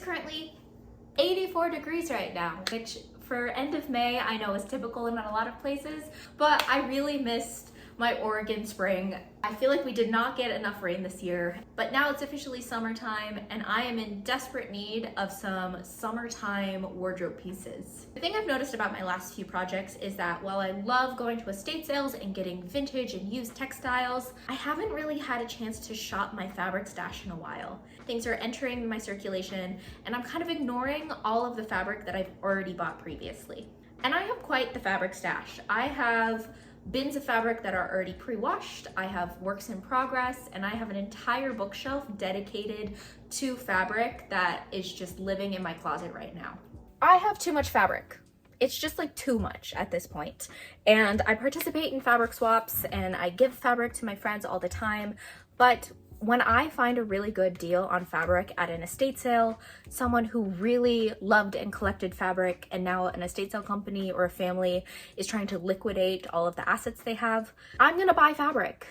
currently 84 degrees right now, which for end of May, I know is typical in a lot of places, but I really missed my Oregon spring. I feel like we did not get enough rain this year, but now it's officially summertime and I am in desperate need of some summertime wardrobe pieces. The thing I've noticed about my last few projects is that while I love going to estate sales and getting vintage and used textiles, I haven't really had a chance to shop my fabric stash in a while. Things are entering my circulation and I'm kind of ignoring all of the fabric that I've already bought previously. And I have quite the fabric stash. I have bins of fabric that are already pre-washed, I have works in progress, and I have an entire bookshelf dedicated to fabric that is just living in my closet right now. I have too much fabric. It's just like too much at this point. And I participate in fabric swaps and I give fabric to my friends all the time, but when I find a really good deal on fabric at an estate sale, someone who really loved and collected fabric and now an estate sale company or a family is trying to liquidate all of the assets they have, I'm gonna buy fabric.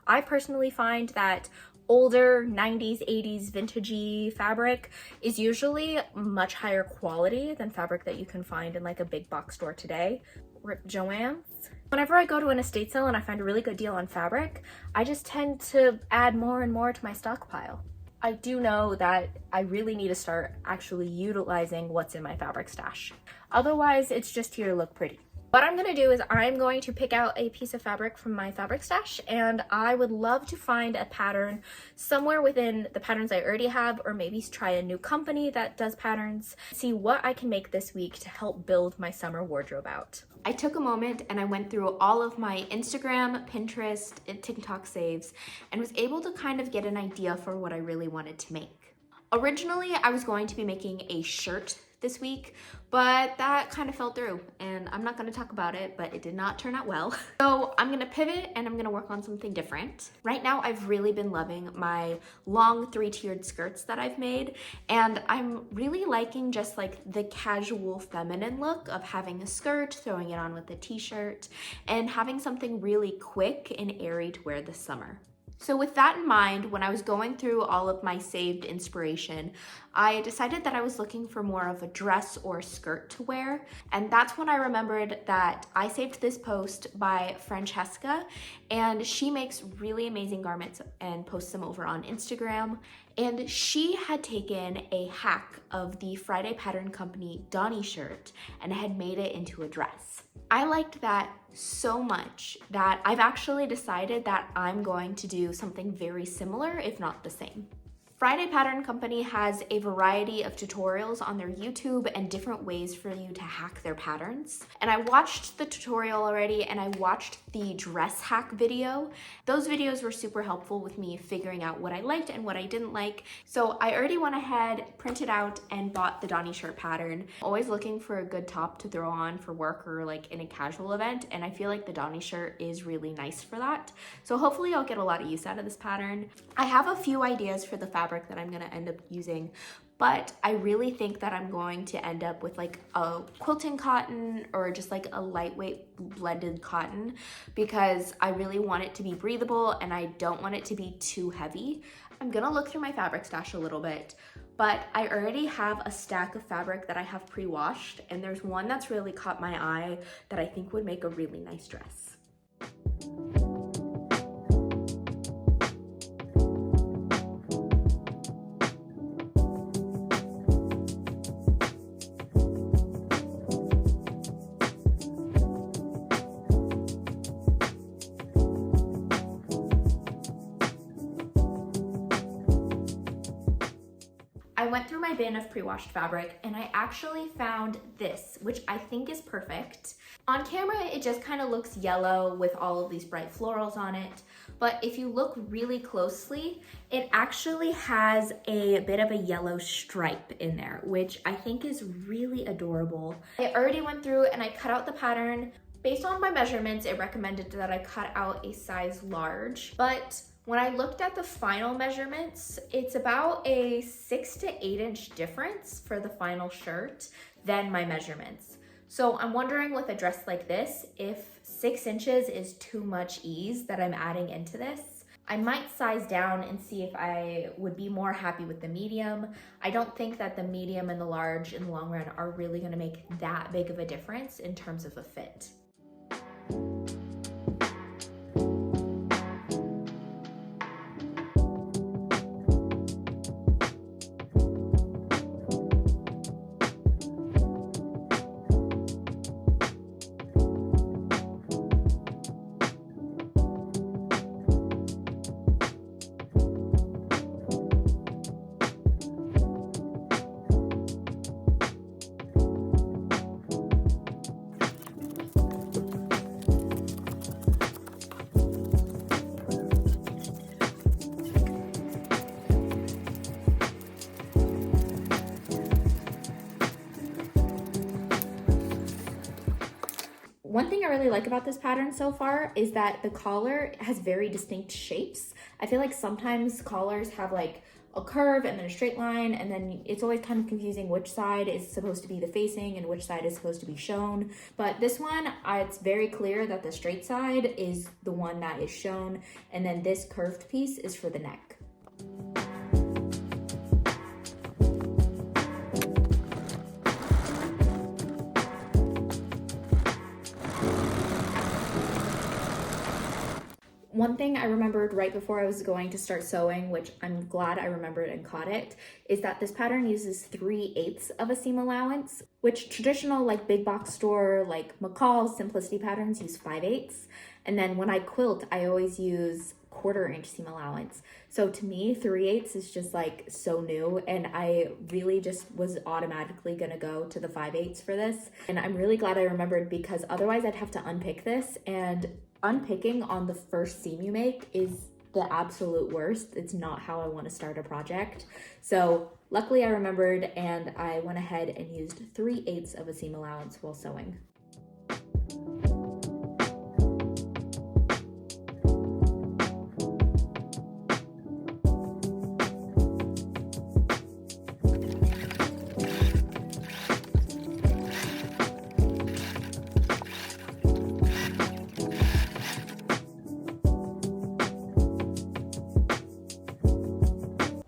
I personally find that older 90s, 80s vintagey fabric is usually much higher quality than fabric that you can find in like a big box store today. Rip Joann's. Whenever I go to an estate sale and I find a really good deal on fabric, I just tend to add more and more to my stockpile. I do know that I really need to start actually utilizing what's in my fabric stash. Otherwise, it's just here to look pretty. What I'm gonna do is I'm going to pick out a piece of fabric from my fabric stash, and I would love to find a pattern somewhere within the patterns I already have, or maybe try a new company that does patterns, see what I can make this week to help build my summer wardrobe out. I took a moment and I went through all of my Instagram, Pinterest, and TikTok saves and was able to kind of get an idea for what I really wanted to make. Originally, I was going to be making a shirt this week, but that kind of fell through and I'm not going to talk about it, but it did not turn out well. So I'm going to pivot and I'm going to work on something different. Right now, I've really been loving my long 3-tiered skirts that I've made, and I'm really liking just like the casual feminine look of having a skirt, throwing it on with a t-shirt, and having something really quick and airy to wear this summer. So with that in mind, when I was going through all of my saved inspiration, I decided that I was looking for more of a dress or skirt to wear. And that's when I remembered that I saved this post by Francesca, and she makes really amazing garments and posts them over on Instagram. And she had taken a hack of the Friday Pattern Company Donny shirt and had made it into a dress. I liked that so much that I've actually decided that I'm going to do something very similar, if not the same. Friday Pattern Company has a variety of tutorials on their YouTube and different ways for you to hack their patterns. And I watched the tutorial already and I watched the dress hack video. Those videos were super helpful with me figuring out what I liked and what I didn't like. So I already went ahead, printed out, and bought the Donny shirt pattern. Always looking for a good top to throw on for work or like in a casual event, and I feel like the Donny shirt is really nice for that. So hopefully I'll get a lot of use out of this pattern. I have a few ideas for the fabric that I'm gonna end up using, but I really think that I'm going to end up with like a quilting cotton or just like a lightweight blended cotton, because I really want it to be breathable and I don't want it to be too heavy. I'm gonna look through my fabric stash a little bit, but I already have a stack of fabric that I have pre-washed, and there's one that's really caught my eye that I think would make a really nice dress. I went through my bin of pre-washed fabric and I actually found this, which I think is perfect. On camera, it just kind of looks yellow with all of these bright florals on it. But if you look really closely, it actually has a bit of a yellow stripe in there, which I think is really adorable. I already went through and I cut out the pattern. Based on my measurements, it recommended that I cut out a size large, but when I looked at the final measurements, it's about a 6 to 8 inch difference for the final shirt than my measurements. So I'm wondering with a dress like this, if 6 inches is too much ease that I'm adding into this. I might size down and see if I would be more happy with the medium. I don't think that the medium and the large in the long run are really gonna make that big of a difference in terms of a fit. One thing I really like about this pattern so far is that the collar has very distinct shapes. I feel like sometimes collars have like a curve and then a straight line, and then it's always kind of confusing which side is supposed to be the facing and which side is supposed to be shown. But this one, it's very clear that the straight side is the one that is shown, and then this curved piece is for the neck. One thing I remembered right before I was going to start sewing, which I'm glad I remembered and caught it, is that this pattern uses 3/8 of a seam allowance, which traditional like big box store like McCall's Simplicity patterns use 5/8. And then when I quilt, I always use 1/4 inch seam allowance. So to me, 3/8 is just like so new, and I really just was automatically gonna go to the 5/8 for this. And I'm really glad I remembered, because otherwise I'd have to unpick this, and unpicking on the first seam you make is the absolute worst. It's not how I want to start a project. So luckily I remembered, and I went ahead and used 3/8 of a seam allowance while sewing.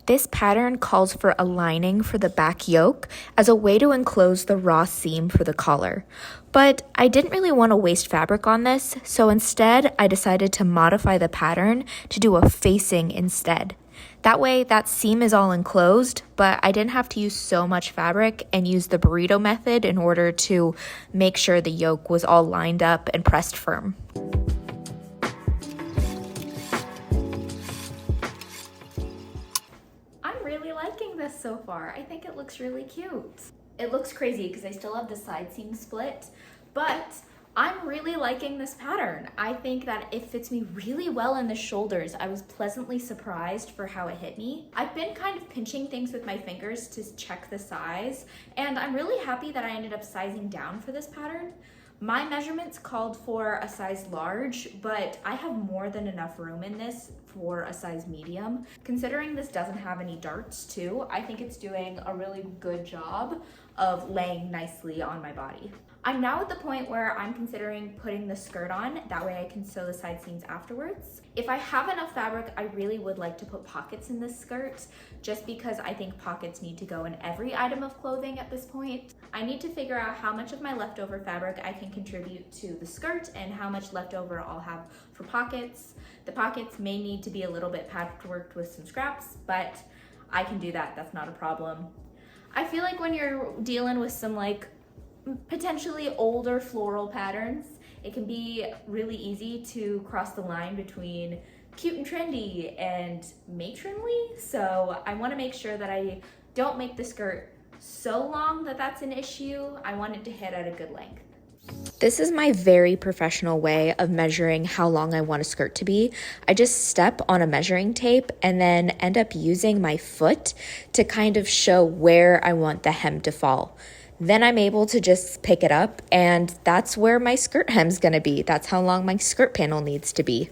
This pattern calls for a lining for the back yoke as a way to enclose the raw seam for the collar. But I didn't really want to waste fabric on this, so instead I decided to modify the pattern to do a facing instead. That way that seam is all enclosed, but I didn't have to use so much fabric and use the burrito method in order to make sure the yoke was all lined up and pressed firm. This so far. I think it looks really cute. It looks crazy because I still have the side seam split, but I'm really liking this pattern. I think that it fits me really well in the shoulders. I was pleasantly surprised for how it hit me. I've been kind of pinching things with my fingers to check the size, and I'm really happy that I ended up sizing down for this pattern. My measurements called for a size large, but I have more than enough room in this for a size medium. Considering this doesn't have any darts too, I think it's doing a really good job of laying nicely on my body. I'm now at the point where I'm considering putting the skirt on, that way I can sew the side seams afterwards. If I have enough fabric, I really would like to put pockets in this skirt, just because I think pockets need to go in every item of clothing at this point. I need to figure out how much of my leftover fabric I can contribute to the skirt and how much leftover I'll have for pockets. The pockets may need to be a little bit patchworked with some scraps, but I can do that, that's not a problem. I feel like when you're dealing with some like potentially older floral patterns, it can be really easy to cross the line between cute and trendy and matronly. So I want to make sure that I don't make the skirt so long that that's an issue. I want it to hit at a good length. This is my very professional way of measuring how long I want a skirt to be. I just step on a measuring tape and then end up using my foot to kind of show where I want the hem to fall. Then I'm able to just pick it up, and that's where my skirt hem's gonna be. That's how long my skirt panel needs to be.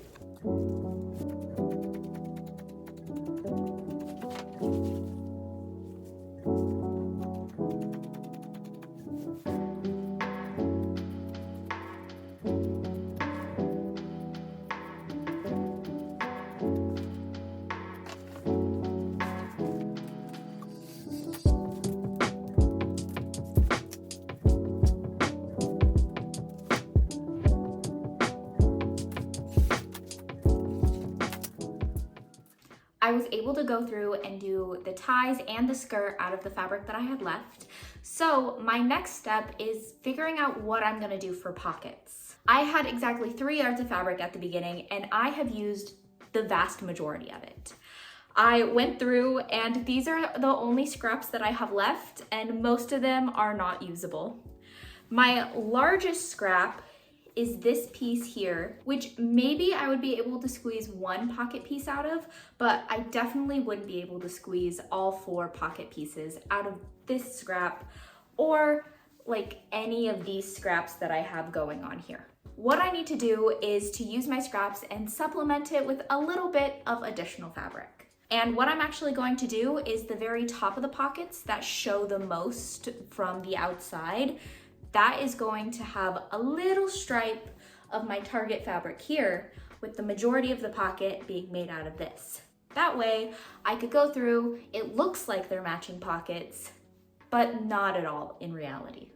I was able to go through and do the ties and the skirt out of the fabric that I had left. So my next step is figuring out what I'm gonna do for pockets. I had exactly 3 yards of fabric at the beginning, and I have used the vast majority of it. I went through, and these are the only scraps that I have left, and most of them are not usable. My largest scrap is this piece here, which maybe I would be able to squeeze 1 pocket piece out of, but I definitely wouldn't be able to squeeze all 4 pocket pieces out of this scrap or like any of these scraps that I have going on here. What I need to do is to use my scraps and supplement it with a little bit of additional fabric. And what I'm actually going to do is the very top of the pockets that show the most from the outside, that is going to have a little stripe of my target fabric here, with the majority of the pocket being made out of this. That way I could go through, it looks like they're matching pockets, but not at all in reality.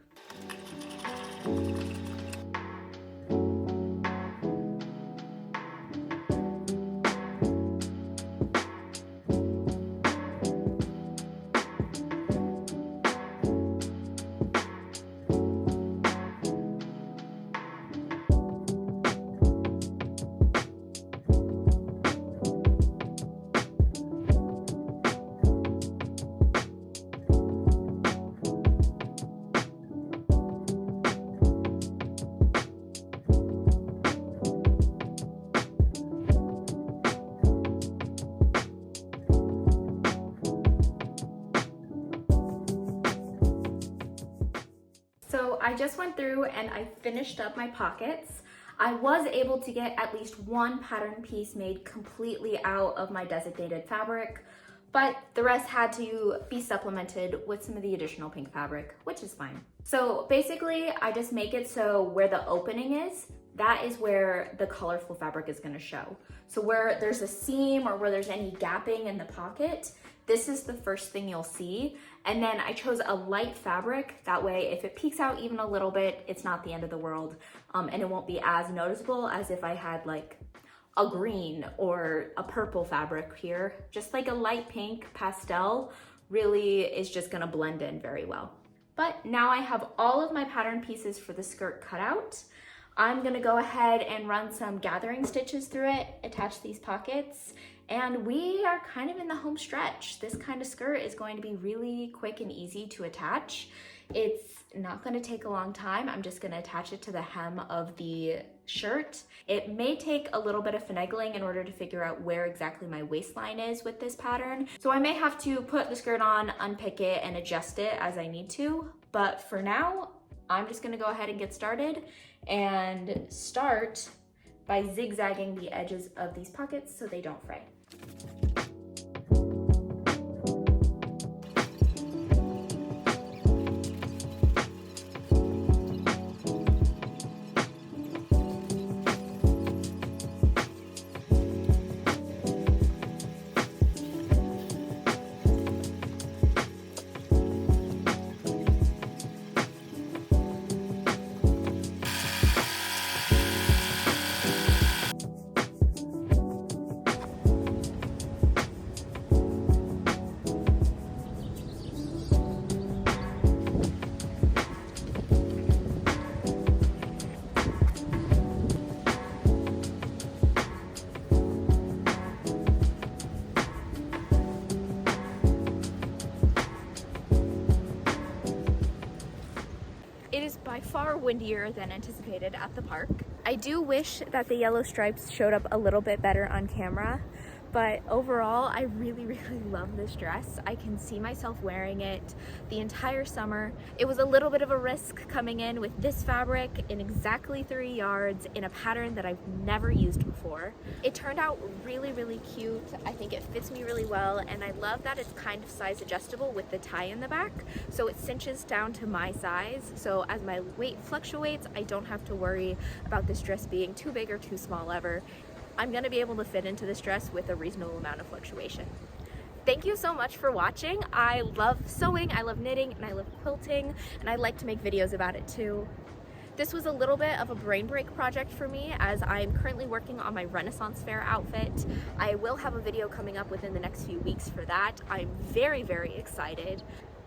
So I just went through and I finished up my pockets. I was able to get at least 1 pattern piece made completely out of my designated fabric, but the rest had to be supplemented with some of the additional pink fabric, which is fine. So basically I just make it so where the opening is, that is where the colorful fabric is going to show. So where there's a seam or where there's any gapping in the pocket, this is the first thing you'll see. And then I chose a light fabric. That way, if it peeks out even a little bit, it's not the end of the world. And it won't be as noticeable as if I had like a green or a purple fabric here. Just like a light pink pastel really is just gonna blend in very well. But now I have all of my pattern pieces for the skirt cut out. I'm gonna go ahead and run some gathering stitches through it, attach these pockets, and we are kind of in the home stretch. This kind of skirt is going to be really quick and easy to attach. It's not gonna take a long time. I'm just gonna attach it to the hem of the shirt. It may take a little bit of finagling in order to figure out where exactly my waistline is with this pattern. So I may have to put the skirt on, unpick it, and adjust it as I need to. But for now, I'm just gonna go ahead and get started and start by zigzagging the edges of these pockets so they don't fray. It is by far windier than anticipated at the park. I do wish that the yellow stripes showed up a little bit better on camera, but overall, I really, really love this dress. I can see myself wearing it the entire summer. It was a little bit of a risk coming in with this fabric in exactly 3 yards in a pattern that I've never used before. It turned out really, really cute. I think it fits me really well, and I love that it's kind of size adjustable with the tie in the back, so it cinches down to my size. So as my weight fluctuates, I don't have to worry about this dress being too big or too small ever. I'm gonna be able to fit into this dress with a reasonable amount of fluctuation. Thank you so much for watching. I love sewing, I love knitting, and I love quilting, and I like to make videos about it too. This was a little bit of a brain break project for me as I'm currently working on my Renaissance Fair outfit. I will have a video coming up within the next few weeks for that. I'm very, very excited.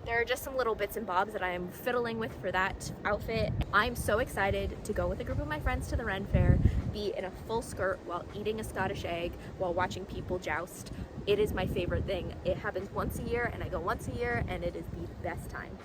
There are just some little bits and bobs that I am fiddling with for that outfit. I'm so excited to go with a group of my friends to the Ren Fair, be in a full skirt while eating a Scottish egg, while watching people joust. It is my favorite thing. It happens once a year and I go once a year and it is the best time.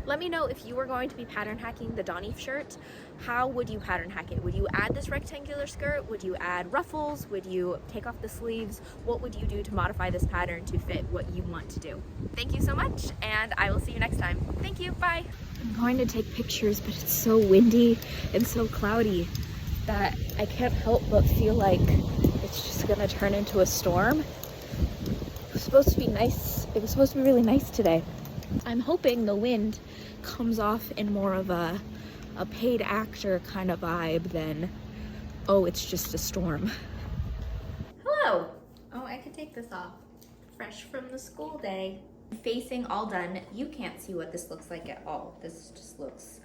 Let me know if you were going to be pattern hacking the Donny shirt. How would you pattern hack it? Would you add this rectangular skirt? Would you add ruffles? Would you take off the sleeves? What would you do to modify this pattern to fit what you want to do? Thank you so much, and I will see you next time. Thank you, bye. I'm going to take pictures, but it's so windy and so cloudy that I can't help but feel like it's just gonna turn into a storm. It was supposed to be nice. It was supposed to be really nice today. I'm hoping the wind comes off in more of a paid actor kind of vibe than, oh, it's just a storm. Hello. Oh, I could take this off. Fresh from the school day. Facing all done. You can't see what this looks like at all. This just looks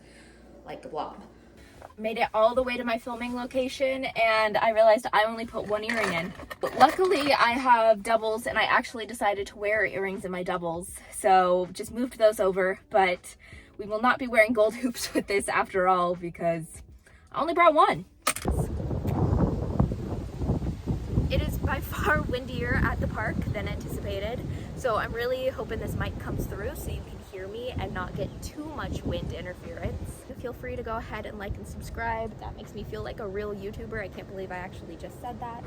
like a blob. Made it all the way to my filming location and I realized I only put one earring in. But luckily I have doubles and I actually decided to wear earrings in my doubles. So just moved those over, but we will not be wearing gold hoops with this after all because I only brought one. It is by far windier at the park than anticipated. So I'm really hoping this mic comes through so you can hear me and not get too much wind interference. Feel free to go ahead and like and subscribe. That makes me feel like a real YouTuber. I can't believe I actually just said that.